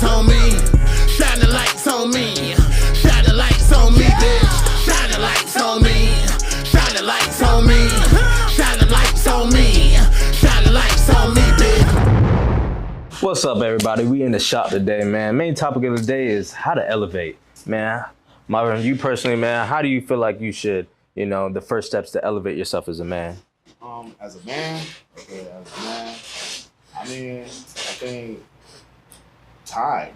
on me. Shine the lights on me. Shine the lights on me, bitch. Shine the lights on me. Shine the lights on me. Shine the lights on me. Shine the lights on me, bitch. What's up, everybody? We in the shop today, man. Main topic of the day is how to elevate, man. Marvin, you personally, man, how do you feel like you should, the first steps to elevate yourself as a man? As a man, I mean, I think time,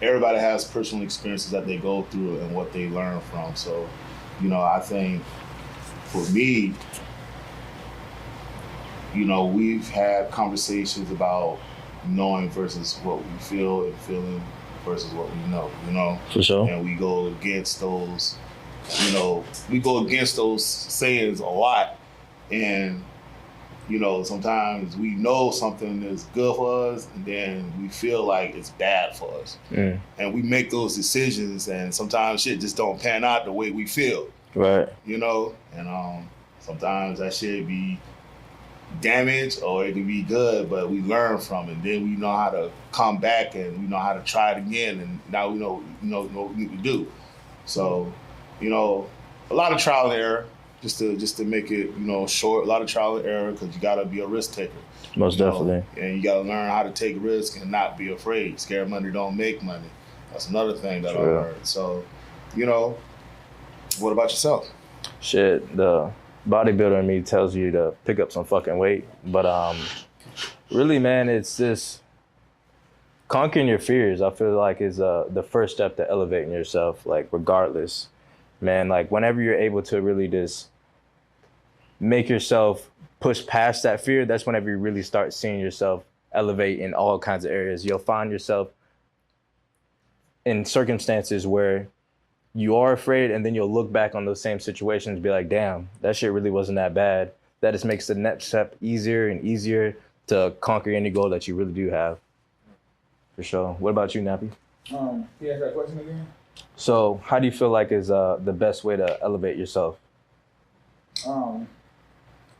everybody has personal experiences that they go through and what they learn from. So, I think for me, we've had conversations about knowing versus what we feel and feeling versus what we know, For sure. And we go against those, sayings a lot. And, sometimes we know something is good for us and then we feel like it's bad for us. Mm. And we make those decisions and sometimes shit just don't pan out the way we feel. Right. And sometimes that shit be damaged or it can be good, but we learn from it. Then we know how to come back and we know how to try it again, and now we know what we need to do. So, a lot of trial and error, just to make it short. A lot of trial and error because you gotta be a risk taker. Most definitely. And you gotta learn how to take risks and not be afraid. Scared money don't make money. That's another thing that I learned. So, what about yourself? Shit, the bodybuilder in me tells you to pick up some fucking weight, but really, man, it's just conquering your fears. I feel like is the first step to elevating yourself, like regardless, man. Like whenever you're able to really just make yourself push past that fear, that's whenever you really start seeing yourself elevate in all kinds of areas. You'll find yourself in circumstances where you are afraid, and then you'll look back on those same situations and be like, damn, that shit really wasn't that bad. That just makes the next step easier and easier to conquer any goal that you really do have. For sure. What about you, Nappy? Can you ask that question again? So how do you feel like is the best way to elevate yourself? Trial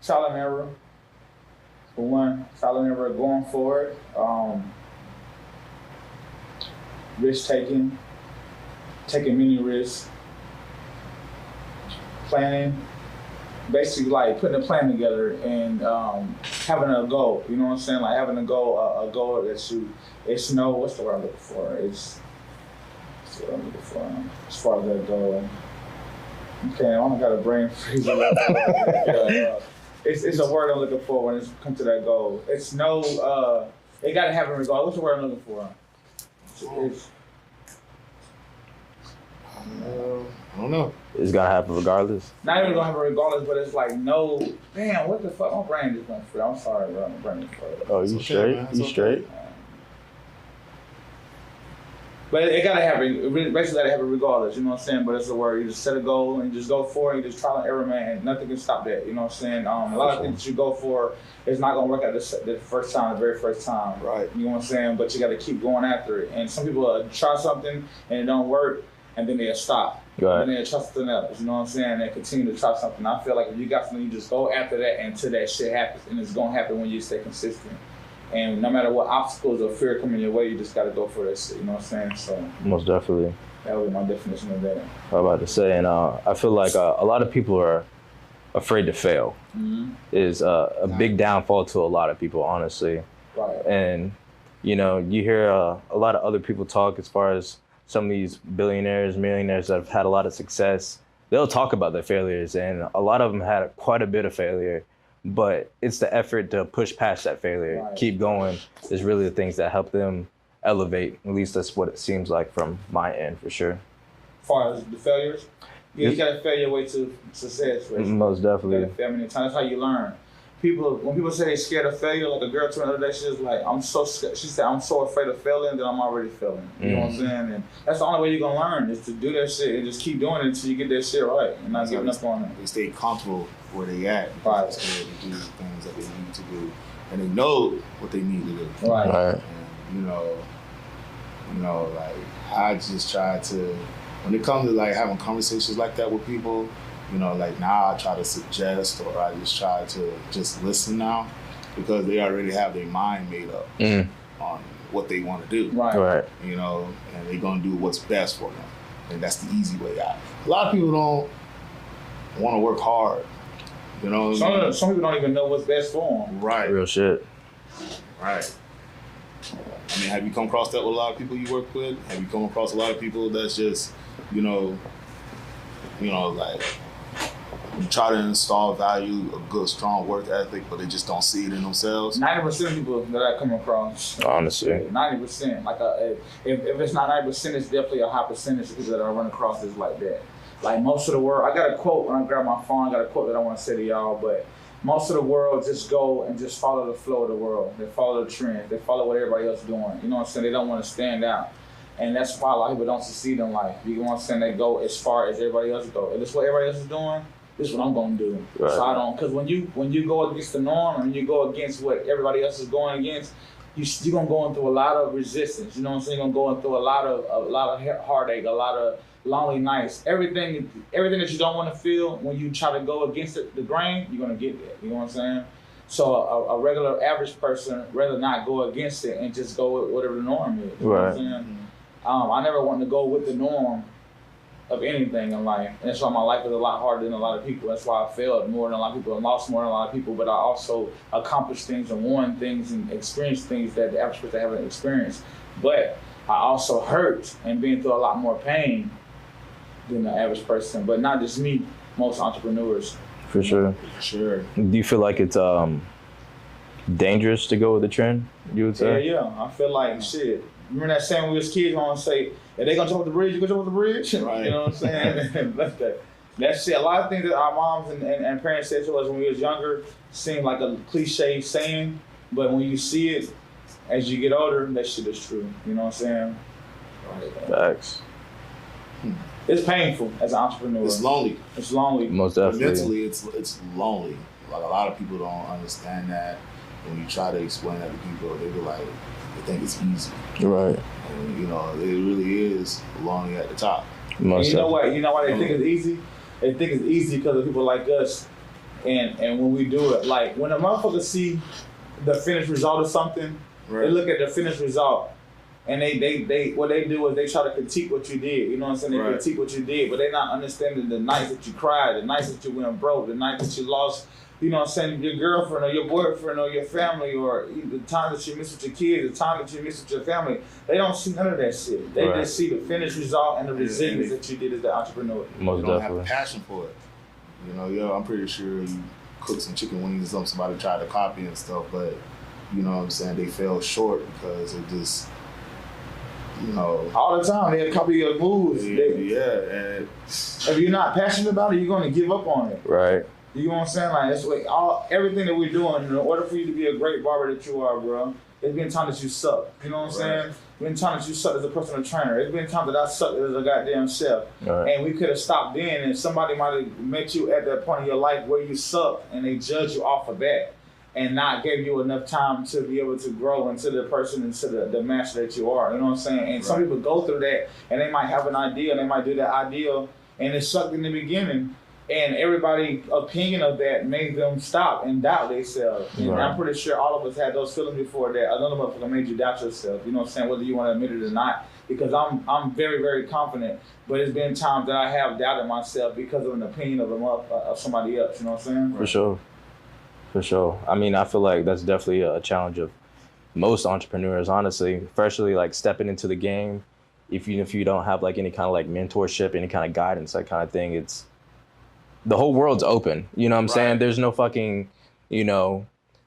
and error. For one, trial and error going forward. Risk taking many risks, planning, basically like putting a plan together and having a goal. You know what I'm saying? Like having a goal that it's what's the word I'm looking for? It's what I'm looking for as far as that goal. Okay, I don't got a brain freeze. It's a word I'm looking for when it comes to that goal. It's it gotta have a regard. What's the word I'm looking for? I don't know. It's gonna happen regardless. Not even gonna happen regardless, but it's like damn, what the fuck? My brain just went free. I'm sorry, bro. My brain is free. Oh, you straight? Man. You straight? But it gotta happen. It basically gotta happen regardless. You know what I'm saying? But it's a word. You just set a goal and you just go for it. You just trial and error, man. And nothing can stop that. You know what I'm saying? A lot of things that you go for, it's not gonna work out the first time, the very first time. Right. You know what I'm saying? But you gotta keep going after it. And some people try something and it don't work, and then they'll stop. Right. And then they'll try something else. You know what I'm saying? And continue to try something. I feel like if you got something, you just go after that until that shit happens. And it's gonna happen when you stay consistent. And no matter what obstacles or fear come in your way, you just gotta go for that shit. You know what I'm saying? So Most definitely. that was my definition of that. I'm about to say, and I feel like a lot of people are afraid to fail. Mm-hmm. Is a big downfall to a lot of people, honestly. Right. And you hear a lot of other people talk as far as some of these billionaires, millionaires that have had a lot of success. They'll talk about their failures, and a lot of them had quite a bit of failure. But it's the effort to push past that failure, Right. keep going, is really the things that help them elevate. At least that's what it seems like from my end, for sure. As far as the failures, you gotta fail your way to success. Right? Most definitely. You gotta fail many times. That's how you learn. When people say they're scared of failure, like a girl told me the other day, she was like, I'm so scared. She said, I'm so afraid of failing that I'm already failing. You know what I'm saying? And that's the only way you're gonna learn is to do that shit and just keep doing it until you get that shit right and not giving up on it. They stay comfortable where they at. Right. They're scared to do the things that they need to do, and they know what they need to do. Right. And like I just try to, when it comes to like having conversations like that with people, like now I try to suggest or I just try to just listen now because they already have their mind made up on what they want to do. Right. You know, and they're gonna do what's best for them, and that's the easy way out. A lot of people don't want to work hard. You know, some people don't even know what's best for them. Right. Real shit. Right. I mean, have you come across that with a lot of people you work with? Have you come across a lot of people that's just, you know, like you try to install value, a good, strong work ethic, but they just don't see it in themselves? 90% of people that I come across, honestly, 90%. Like, if it's not 90%, it's definitely a high percentage of people that I run across is like that. Like most of the world, I got a quote when I grab my phone. I got a quote that I want to say to y'all, but most of the world just go and just follow the flow of the world. They follow the trend. They follow what everybody else is doing. You know what I'm saying? They don't want to stand out. And that's why a lot of people don't succeed in life. You know what I'm saying? They go as far as everybody else go. If this is what everybody else is doing, this is what I'm going to do. Right. So I don't, because when you go against the norm and you go against what everybody else is going against, you're going to go into a lot of resistance. You know what I'm saying? You're going to go into a lot of heartache, a lot of lonely nights. Everything that you don't want to feel when you try to go against the grain, you're going to get that. You know what I'm saying? So a regular average person rather not go against it and just go with whatever the norm is. You know what I'm saying? I never wanted to go with the norm of anything in life. And that's why my life is a lot harder than a lot of people. That's why I failed more than a lot of people and lost more than a lot of people. But I also accomplished things and won things and experienced things that the average person haven't experienced. But I also hurt and been through a lot more pain than the average person. But not just me, most entrepreneurs. For sure. For sure. Do you feel like it's dangerous to go with the trend, you would say? Yeah. I feel like shit. Remember that saying when we was kids, I want to say, if they gonna jump off the bridge, you gonna jump off the bridge? Right. You know what I'm saying? That shit, a lot of things that our moms and parents said to us when we was younger seemed like a cliche saying, but when you see it as you get older, that shit is true. You know what I'm saying? Facts. It's painful as an entrepreneur. It's lonely. It's lonely. Most definitely. Mentally, it's lonely. Like a lot of people don't understand that. When you try to explain that to people, they be like, they think it's easy. Right. And, you know, it really is lonely at the top. Most you know what? You know why they think it's easy? They think it's easy because of people like us. And when we do it, like when a motherfucker see the finished result of something, they look at the finished result. And they what they do is they try to critique what you did. You know what I'm saying? They critique what you did, but they're not understanding the nights that you cried, the nights that you went broke, the night that you lost, you know what I'm saying, your girlfriend or your boyfriend or your family, or the time that you miss with your kids, the time that you miss with your family. They don't see none of that shit. They just see the finished result and the resilience that you did as the entrepreneur. Most you don't definitely. have a passion for it. You know, I'm pretty sure you cook some chicken wings or something, somebody tried to copy and stuff, but you know what I'm saying, they fell short because it just, you know, all the time they copy your moves. And if you're not passionate about it, you're gonna give up on it. Right. You know what I'm saying? Like that's what everything that we're doing. In order for you to be a great barber that you are, bro, it's been time that you suck. You know what I'm saying? It's been time that you suck as a personal trainer. It's been time that I sucked as a goddamn chef. Right. And we could have stopped then, and somebody might have met you at that point in your life where you suck, and they judge you off of that, and not gave you enough time to be able to grow into the person, into the master that you are. You know what I'm saying? And some people go through that, and they might have an idea, and they might do that idea, and it sucked in the beginning. And everybody's opinion of that made them stop and doubt themselves. And I'm pretty sure all of us had those feelings before that another motherfucker made you doubt yourself. You know what I'm saying? Whether you want to admit it or not. Because I'm very, very confident. But it's been times that I have doubted myself because of an opinion of somebody else. You know what I'm saying? For sure. For sure. I mean, I feel like that's definitely a challenge of most entrepreneurs, honestly. Especially like stepping into the game. If you don't have like any kind of like mentorship, any kind of guidance, that kind of thing, it's the whole world's open. You know what I'm saying? There's no fucking,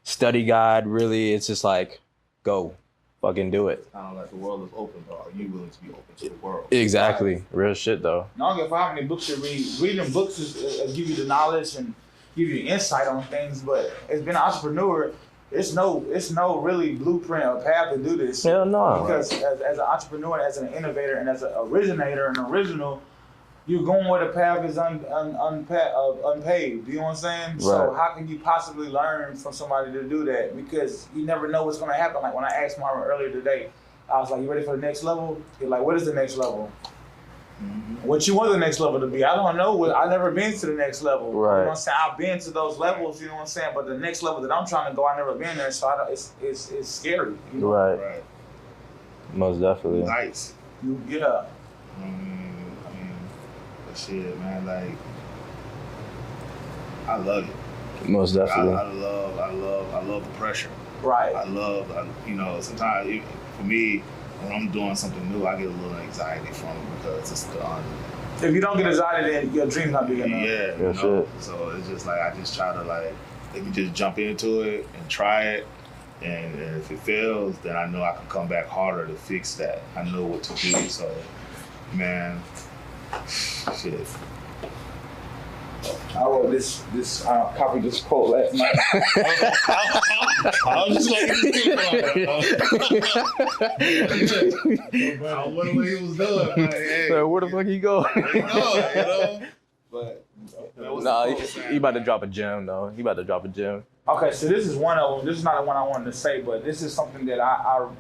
study guide, really. It's just like, go, fucking do it. I don't know, like the world is open, but are you willing to be open to the world? Exactly. Real shit, though. I don't give a how many books you read. Reading books is give you the knowledge and give you insight on things, but as being an entrepreneur, it's no really blueprint or path to do this. Hell no. Because as an entrepreneur, as an innovator, and as an originator and original, you're going where the path is unpaved. You know what I'm saying? Right. So how can you possibly learn from somebody to do that? Because you never know what's going to happen. Like when I asked Marvin earlier today, I was like, "You ready for the next level?" He's like, "What is the next level?" what you want the next level to be. I don't know. I never been to the next level. Right. You know what I'm saying? I've been to those levels. You know what I'm saying? But the next level that I'm trying to go, I never been there. So I don't, it's scary. You know? Right. Most definitely. Nice. Yeah. I mean, but shit, man. Like, I love it. Most definitely. I love the pressure. Right. You know, sometimes for me, when I'm doing something new, I get a little anxiety from it because it's the If you don't get anxiety, then your dream's not big enough. Yeah, you know? So it's just like I just try to like, let me just jump into it and try it, and if it fails, then I know I can come back harder to fix that. I know what to do. So, man, shit. I wrote this copied this quote last night. I was just like, I wonder what he was doing. Like, hey, So where the fuck he go? you know? But Nah, he about to drop a gem though. He about to drop a gem. Okay, so this is one of them. This is not the one I wanted to say, but this is something that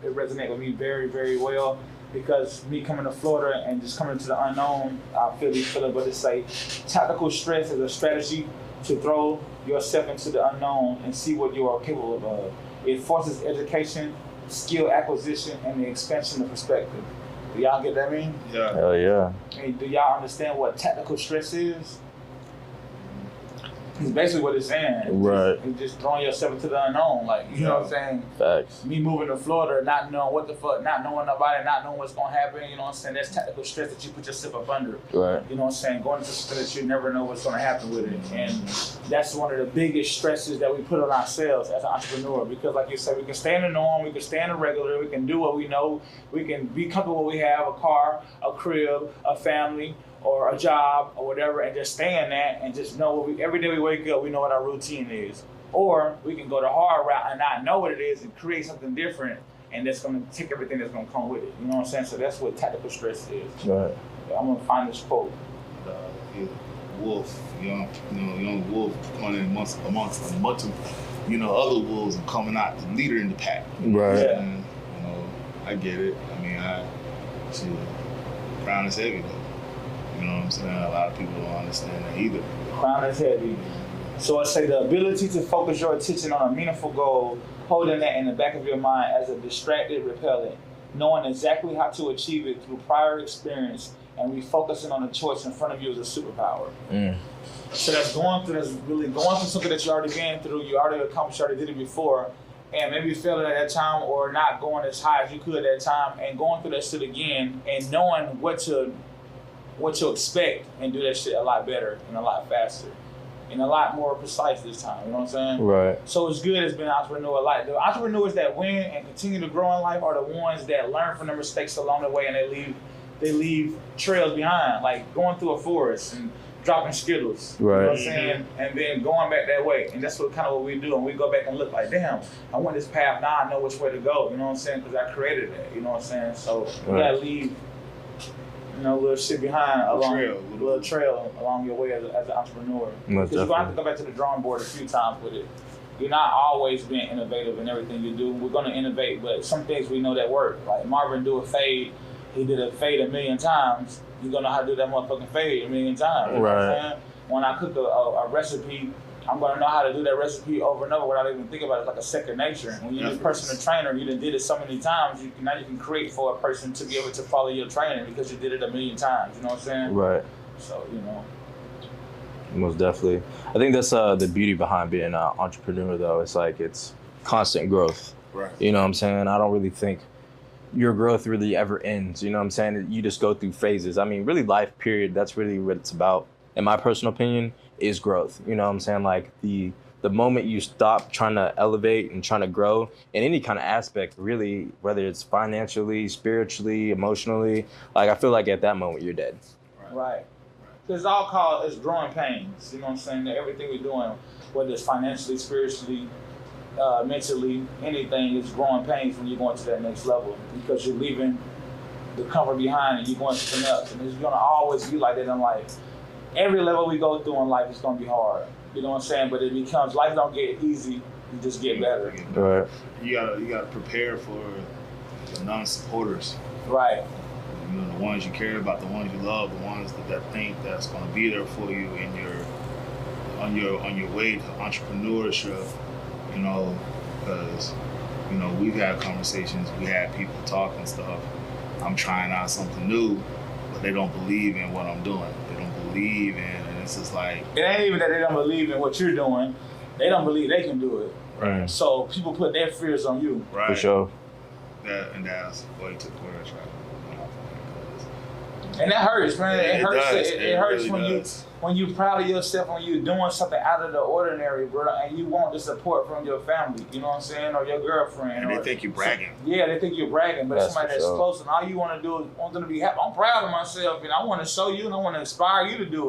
it resonates with me very, very well. Because me coming to Florida and just coming to the unknown, I feel these feelings, but it's like tactical stress is a strategy to throw yourself into the unknown and see what you are capable of. It forces education, skill acquisition, and the expansion of perspective. Do y'all get that mean? Yeah. Hell yeah. Hey, do y'all understand what tactical stress is? It's basically what it's saying. Right. It's just throwing yourself into the unknown. Like, you know what I'm saying? Facts. Me moving to Florida, not knowing what the fuck, not knowing nobody, not knowing what's gonna happen, you know what I'm saying? That's tactical stress that you put yourself up under. Right. You know what I'm saying? Going into something that you never know what's gonna happen with it. And that's one of the biggest stresses that we put on ourselves as an entrepreneur. Because like you said, we can stay in the norm, we can stay in the regular, we can do what we know, we can be comfortable what we have, a car, a crib, a family, or a job or whatever, and just stay in that and just know every day we wake up, we know what our routine is. Or we can go the hard route and not know what it is and create something different, and that's gonna take everything that's gonna come with it. You know what I'm saying? So that's what tactical stress is. Right. I'm gonna find this quote. Wolf, young wolf running amongst a bunch of, other wolves and coming out the leader in the pack. Right. Yeah. And, I get it. I mean, crown is heavy though. You know what I'm saying? A lot of people don't understand that either. Crown is heavy. So I say the ability to focus your attention on a meaningful goal, holding that in the back of your mind as a distracted repellent, knowing exactly how to achieve it through prior experience, and refocusing on the choice in front of you is a superpower. So that's really going through something that you already been through, you already accomplished, you already did it before, and maybe you failed at that time or not going as high as you could at that time, and going through that shit again and knowing what to expect and do that shit a lot better and a lot faster and a lot more precise this time. You know what I'm saying? Right. So it's good as being an entrepreneur. Like the entrepreneurs that win and continue to grow in life are the ones that learn from their mistakes along the way, and they leave trails behind, like going through a forest and dropping Skittles. Right. You know what I'm saying? And then going back that way. And that's what we do. And we go back and look like, damn, I went this path, now I know which way to go. You know what I'm saying? Because I created that. You know what I'm saying? So you gotta leave little shit behind little trail along your way as an entrepreneur. Because you're gonna have to go back to the drawing board a few times with it. You're not always being innovative in everything you do. We're gonna innovate, but some things we know that work. Like Marvin do a fade, he did a fade 1,000,000 times. You're gonna know how to do that motherfucking fade 1,000,000 times. You know what I'm saying? When I cook a recipe, I'm gonna know how to do that recipe over and over without even thinking about it. It's like a second nature. When you're a personal trainer, you done did it so many times, now you can create for a person to be able to follow your training because you did it 1,000,000 times. You know what I'm saying? Right. So, Most definitely. I think that's the beauty behind being an entrepreneur though. It's like it's constant growth. Right. You know what I'm saying? I don't really think your growth really ever ends. You know what I'm saying? You just go through phases. I mean, really life period, that's really what it's about. In my personal opinion, is growth. You know what I'm saying? Like the moment you stop trying to elevate and trying to grow in any kind of aspect, really, whether it's financially, spiritually, emotionally, like I feel like at that moment you're dead. Right. It's all called, it's growing pains. You know what I'm saying? That everything we're doing, whether it's financially, spiritually, mentally, anything, is growing pains when you're going to that next level because you're leaving the comfort behind and you're going to something else. And it's gonna always be like that in life. Every level we go through in life is gonna be hard. You know what I'm saying? But it becomes, life don't get easy, you just get better. Right. You gotta prepare for the non-supporters. Right. You know, the ones you care about, the ones you love, the ones that think that's going to be there for you in on your way to entrepreneurship. You know, because you know we've had conversations, we had people talk and stuff. I'm trying out something new, but they don't believe in what I'm doing. They don't believe in, and it's just like it ain't even that they don't believe in what you're doing. They don't believe they can do it. Right. So people put their fears on you. right. For sure. That's what he took away the track. And that hurts, man. Yeah, it hurts. does. It hurts really when you proud of yourself, when you're doing something out of the ordinary, bro, and you want the support from your family. You know what I'm saying, or your girlfriend. And they think you're bragging. Yeah, they think you're bragging, but That's somebody for that's sure. close, and all you want to do is want them to be happy. I'm proud of myself, and I want to show you, and I want to inspire you to do it.